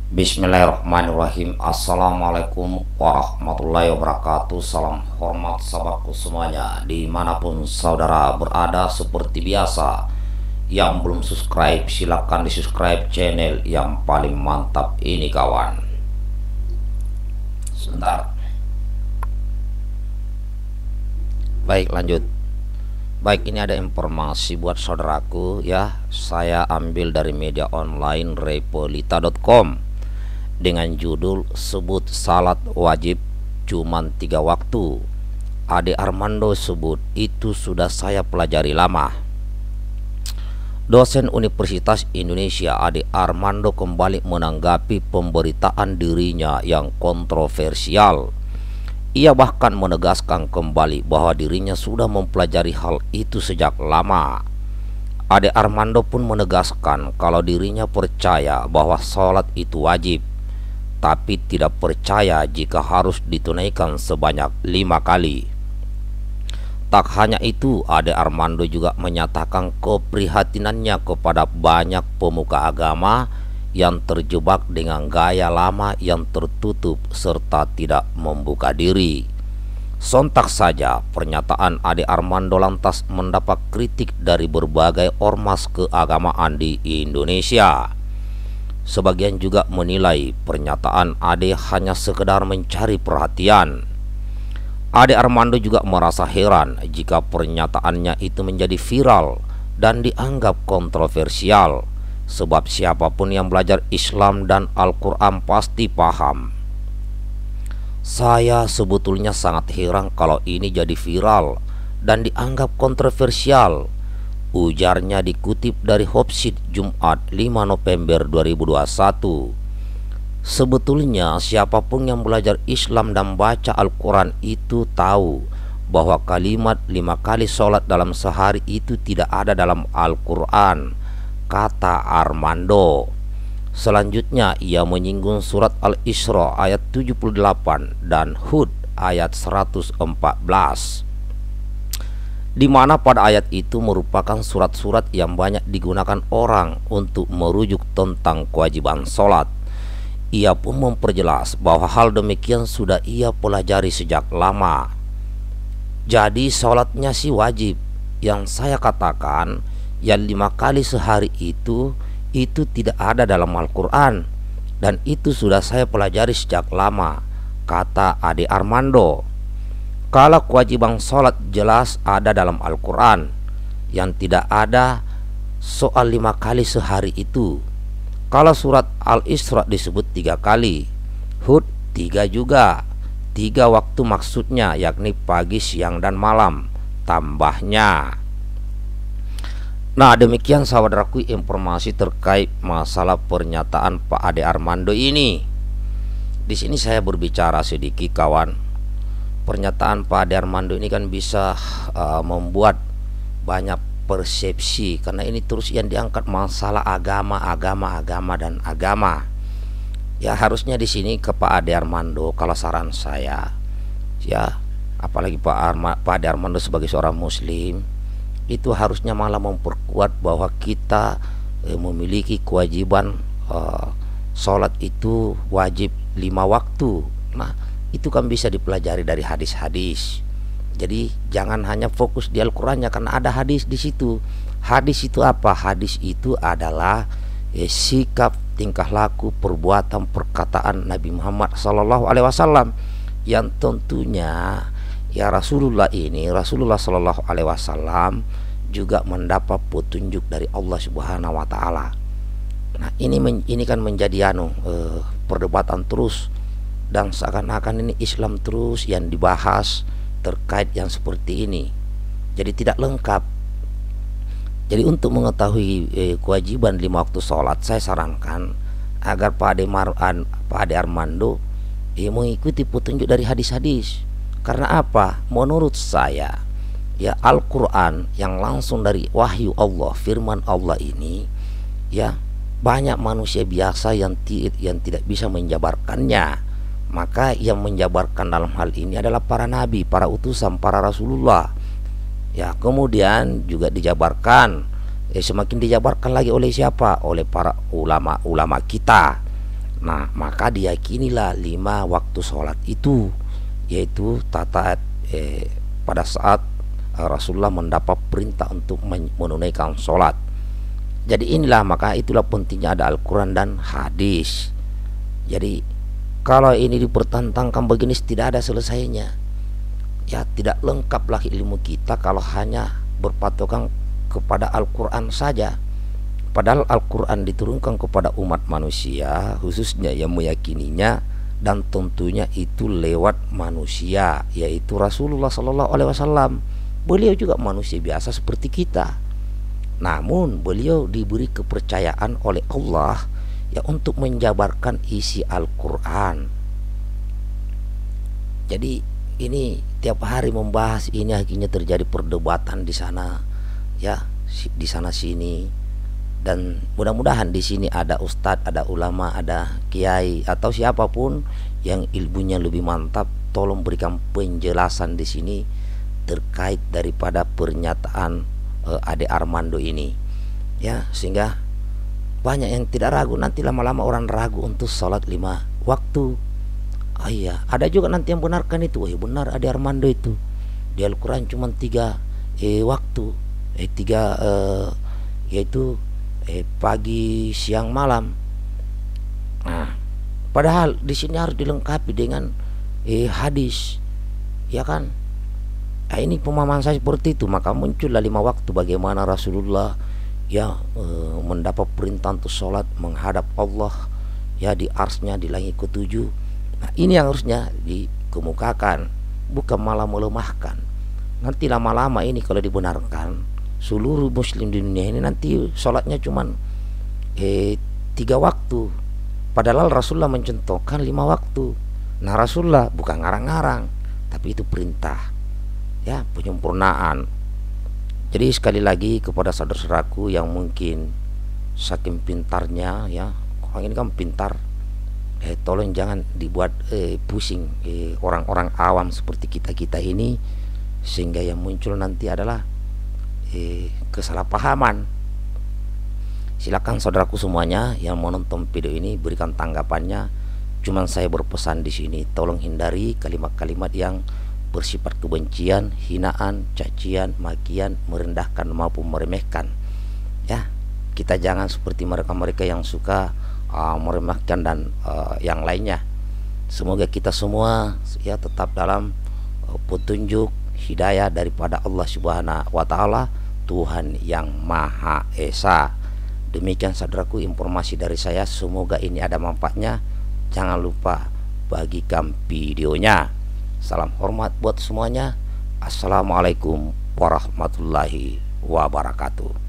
Bismillahirrahmanirrahim. Assalamualaikum warahmatullahi wabarakatuh. Salam hormat sahabatku semuanya, dimanapun saudara berada. Seperti biasa, yang belum subscribe silahkan di subscribe channel yang paling mantap ini kawan. Sebentar. Baik, lanjut. Baik, ini ada informasi buat saudaraku ya. Saya ambil dari media online repolita.com dengan judul sebut salat wajib cuman 3 waktu. Ade Armando sebut itu sudah saya pelajari lama. Dosen Universitas Indonesia Ade Armando kembali menanggapi pemberitaan dirinya yang kontroversial. Ia bahkan menegaskan kembali bahwa dirinya sudah mempelajari hal itu sejak lama. Ade Armando pun menegaskan kalau dirinya percaya bahwa sholat itu wajib, tapi tidak percaya jika harus ditunaikan sebanyak 5 kali. Tak hanya itu, Ade Armando juga menyatakan keprihatinannya kepada banyak pemuka agama yang terjebak dengan gaya lama yang tertutup serta tidak membuka diri. Sontak saja pernyataan Ade Armando lantas mendapat kritik dari berbagai ormas keagamaan di Indonesia. Sebagian juga menilai pernyataan Ade hanya sekedar mencari perhatian. Ade Armando juga merasa heran jika pernyataannya itu menjadi viral dan dianggap kontroversial, sebab siapapun yang belajar Islam dan Al-Quran pasti paham. Saya sebetulnya sangat heran kalau ini jadi viral dan dianggap kontroversial, ujarnya dikutip dari Hopsit Jumat 5 November 2021. Sebetulnya siapapun yang belajar Islam dan baca Al-Quran itu tahu bahwa kalimat 5 kali sholat dalam sehari itu tidak ada dalam Al-Quran, kata Armando. Selanjutnya ia menyinggung surat Al-Isra ayat 78 dan Hud ayat 114, di mana pada ayat itu merupakan surat-surat yang banyak digunakan orang untuk merujuk tentang kewajiban sholat. Ia pun memperjelas bahwa hal demikian sudah ia pelajari sejak lama. Jadi sholatnya sih wajib. Yang saya katakan yang 5 kali sehari itu tidak ada dalam Al-Quran, dan itu sudah saya pelajari sejak lama, kata Ade Armando. Kalau kewajiban sholat jelas ada dalam Al-Quran, yang tidak ada soal 5 kali sehari itu. Kalau surat Al-Isra disebut 3 kali, Hud 3 juga, 3 waktu maksudnya, yakni pagi, siang, dan malam, tambahnya. Nah, demikian saudaraku informasi terkait masalah pernyataan Pak Ade Armando ini. Di sini saya berbicara sedikit kawan. Pernyataan Pak Ade Armando ini kan bisa membuat banyak persepsi, karena ini terus yang diangkat masalah agama dan agama. Ya harusnya di sini ke Pak Ade Armando, kalau saran saya ya, apalagi Pak Ade Armando sebagai seorang muslim, itu harusnya malah memperkuat bahwa kita memiliki kewajiban sholat itu wajib 5 waktu. Nah, itu kan bisa dipelajari dari hadis-hadis. Jadi jangan hanya fokus di Al-Qur'annya, karena ada hadis di situ. Hadis itu apa? Hadis itu adalah sikap, tingkah laku, perbuatan, perkataan Nabi Muhammad SAW, yang tentunya ya Rasulullah SAW juga mendapat petunjuk dari Allah Subhanahu wa taala. Nah, ini kan menjadi perdebatan terus, dan seakan-akan ini Islam terus yang dibahas terkait yang seperti ini. Jadi tidak lengkap. Jadi untuk mengetahui kewajiban 5 waktu sholat, saya sarankan agar Pak Ade Armando mengikuti petunjuk dari hadis-hadis. Karena apa? Menurut saya ya, Al-Quran yang langsung dari wahyu Allah, firman Allah ini ya, banyak manusia biasa yang tidak bisa menjabarkannya. Maka yang menjabarkan dalam hal ini adalah para nabi, para utusan, para Rasulullah. Ya, kemudian juga dijabarkan, semakin dijabarkan lagi oleh siapa? Oleh para ulama-ulama kita. Nah, maka diyakinilah 5 waktu sholat itu, yaitu pada saat Rasulullah mendapat perintah untuk menunaikan sholat. Jadi inilah, maka itulah pentingnya ada Al-Quran dan hadis. Jadi kalau ini dipertentangkan begini tidak ada selesainya. Ya, tidak lengkap lagi ilmu kita kalau hanya berpatokan kepada Al-Quran saja. Padahal Al-Quran diturunkan kepada umat manusia, khususnya yang meyakininya, dan tentunya itu lewat manusia, yaitu Rasulullah Sallallahu Alaihi Wasallam. Beliau juga manusia biasa seperti kita, namun beliau diberi kepercayaan oleh Allah ya untuk menjabarkan isi Al-Quran. Jadi ini tiap hari membahas ini, akhirnya terjadi perdebatan di sana, ya, di sana sini. Dan mudah-mudahan di sini ada ustadz, ada ulama, ada kiai atau siapapun yang ilmunya lebih mantap, tolong berikan penjelasan di sini terkait daripada pernyataan Ade Armando ini, ya, sehingga banyak yang tidak ragu. Nanti lama-lama orang ragu untuk sholat 5 waktu. Oh iya, ada juga nanti yang benarkan itu. Benar Ade Armando itu di Al-Quran cuma 3 waktu, yaitu pagi, siang, malam. Nah, padahal di sini harus dilengkapi dengan hadis, ya kan? Nah, ini pemahaman saya seperti itu. Maka muncullah 5 waktu, bagaimana Rasulullah ya mendapat perintah untuk sholat menghadap Allah, ya, di arsnya di langit ke-7. Nah, ini yang harusnya dikemukakan, bukan malah melemahkan. Nanti lama-lama ini kalau dibenarkan, seluruh muslim di dunia ini nanti sholatnya cuman 3 waktu. Padahal Rasulullah mencontohkan 5 waktu. Nah, Rasulullah bukan ngarang-ngarang, tapi itu perintah, ya, penyempurnaan. Jadi sekali lagi kepada saudara-saudaraku yang mungkin saking pintarnya, ya, orang ini kan pintar, tolong jangan dibuat pusing orang-orang awam seperti kita-kita ini, sehingga yang muncul nanti adalah kesalahpahaman. Silakan saudaraku semuanya yang menonton video ini berikan tanggapannya. Cuman saya berpesan di sini, tolong hindari kalimat-kalimat yang bersifat kebencian, hinaan, cacian, makian, merendahkan maupun meremehkan. Ya, kita jangan seperti mereka-mereka yang suka meremehkan dan yang lainnya. Semoga kita semua ya tetap dalam petunjuk hidayah daripada Allah Subhanahu wa Ta'ala, Tuhan yang Maha Esa. Demikian saudaraku informasi dari saya, semoga ini ada manfaatnya. Jangan lupa bagikan videonya. Salam hormat buat semuanya. Assalamualaikum warahmatullahi wabarakatuh.